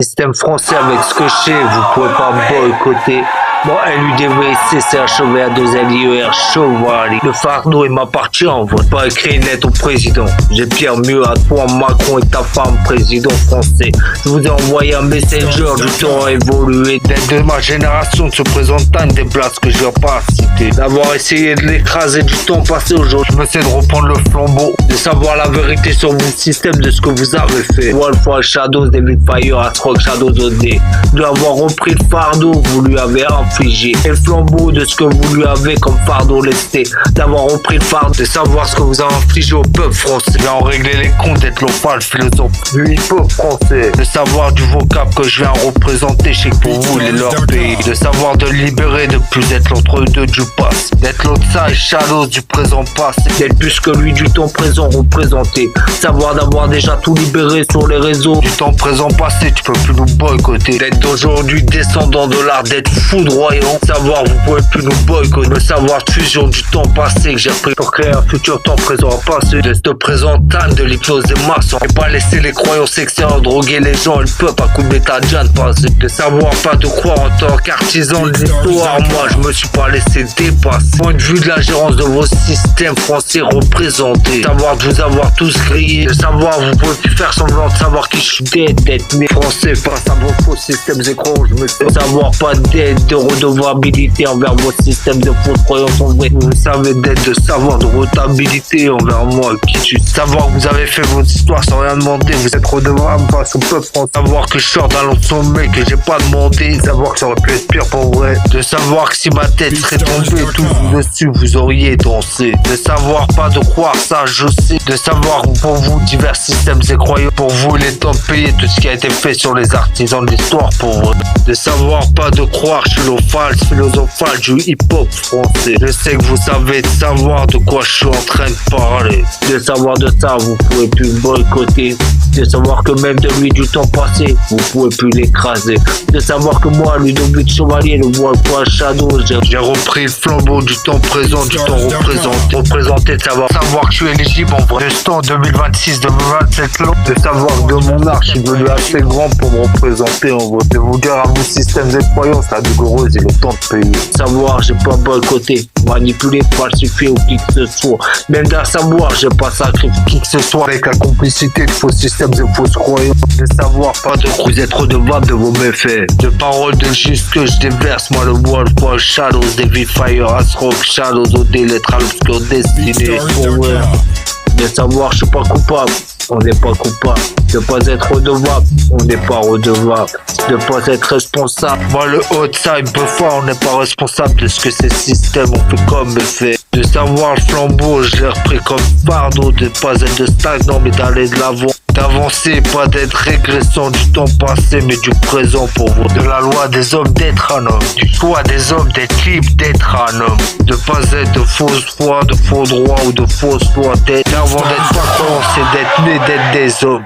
Système français avec ce que je sais, vous pouvez pas boycotter. Bon, LUDVC, c'est achevé à 2 LIER, Chevalier. Le fardeau, il m'appartient, on va pas écrire une lettre au président. J'ai pire mieux à toi, Macron et ta femme, président français. Je vous ai envoyé un messenger, du temps a évolué. D'être de ma génération, de se présentant des places que je vais pas citer. D'avoir essayé de l'écraser du temps passé aujourd'hui. Je me sais de reprendre le flambeau, de savoir la vérité sur mon système de ce que vous avez fait. Wolf, Shadows, David Fire, Asrock, Shadows OD. De avoir repris le fardeau que vous lui avez infligé. Et le flambeau de ce que vous lui avez comme fardeau lesté. D'avoir repris le fardeau, de savoir ce que vous avez infligé au peuple français. De en régler les comptes, d'être l'opale philosophe du hip-hop français. De savoir du vocable que je viens représenter chez pour vous, les leur pays. De savoir de libérer, de plus être l'entre-deux du passé. D'être l'autre Shadows du présent passé. D'être plus que lui du temps présent représenté. Savoir d'avoir déjà tout libéré sur les réseaux. Du temps présent passé, tu peux plus nous boycotter. D'être d'aujourd'hui descendant de l'art, d'être foudroyant. Savoir vous pouvez plus nous boycotter. Le savoir de fusion du temps passé que j'ai pris pour créer un futur temps présent à passer. De ce présent time de l'hypnose des masses. Et pas laisser les croyances extérieures droguer les gens et le peuple à coup de bêta de passé. De savoir pas de croire en tant qu'artisan de l'histoire. Moi je me suis pas laissé dépasser. Point de vue de la gérance de vos systèmes français représentés. Savoir de vous avoir tous grillés. De savoir vous pouvez plus faire semblant de savoir qui je suis d'être mes français face à vos faux systèmes écrans. Je me sais savoir pas d'aide, de redevabilité envers vos systèmes de fausses croyances en vrai. Vous savez d'être, de savoir de redevabilité envers moi qui suis. Savoir que vous avez fait vos histoires sans rien demander. Vous êtes redevable face au peuple français. Savoir que je sors d'un long sommet que j'ai pas demandé. Savoir que ça aurait pu être pire pour vrai. De savoir que si ma tête serait tombée tout dessus vous auriez dansé. De savoir pas de croire ça je sais. De savoir que pour vous divers systèmes et croyants. Pour vous il est temps de payer tout ce qui a été fait sur les artisans de l'histoire pour vous. De savoir pas de croire je suis false philosophale du hip-hop français. Je sais que vous savez de savoir de quoi je suis en train de parler. De savoir de ça vous pouvez plus boycotter. De savoir que même de lui du temps passé vous pouvez plus l'écraser. De savoir que moi Ludovic Chevalier le Wolf Shadows j'ai repris le flambeau du temps présent, du temps représenté. De savoir que je suis éligible en vrai. De ce temps 2026-2027 là. De savoir que de mon art je suis devenu assez grand pour me représenter en vrai. De vous dire à vos systèmes et croyances la douloureuse il est temps de payer. Savoir j'ai pas boycotté, manipulé, falsifié ou qui que ce soit. Même d'un savoir j'ai pas sacrifié qui que ce soit avec la complicité de faux systèmes et fausses croyances. De savoir pas de vous être redevable de vos méfaits. De paroles de juste que je déverse moi le Wolf Shadows, David Fire, Asrock, Shadows, OD, lettres obscures destinées. De savoir je suis pas coupable. On n'est pas coupable. De pas être redevable, on n'est pas redevable. De pas être responsable. Moi le outside before, on n'est pas responsable de ce que ces systèmes ont fait comme effet. De savoir le flambeau, je l'ai repris comme fardeau. De pas être de stagnant mais d'aller de l'avant. D'avancer, pas d'être régressant du temps passé mais du présent pour vous. De la loi des hommes d'être un homme. Du choix des hommes d'être libre d'être un homme. De pas être de fausses foi, de faux droits ou de fausses lois d'être. Avant d'être pas croyant, c'est d'être né, d'être des hommes.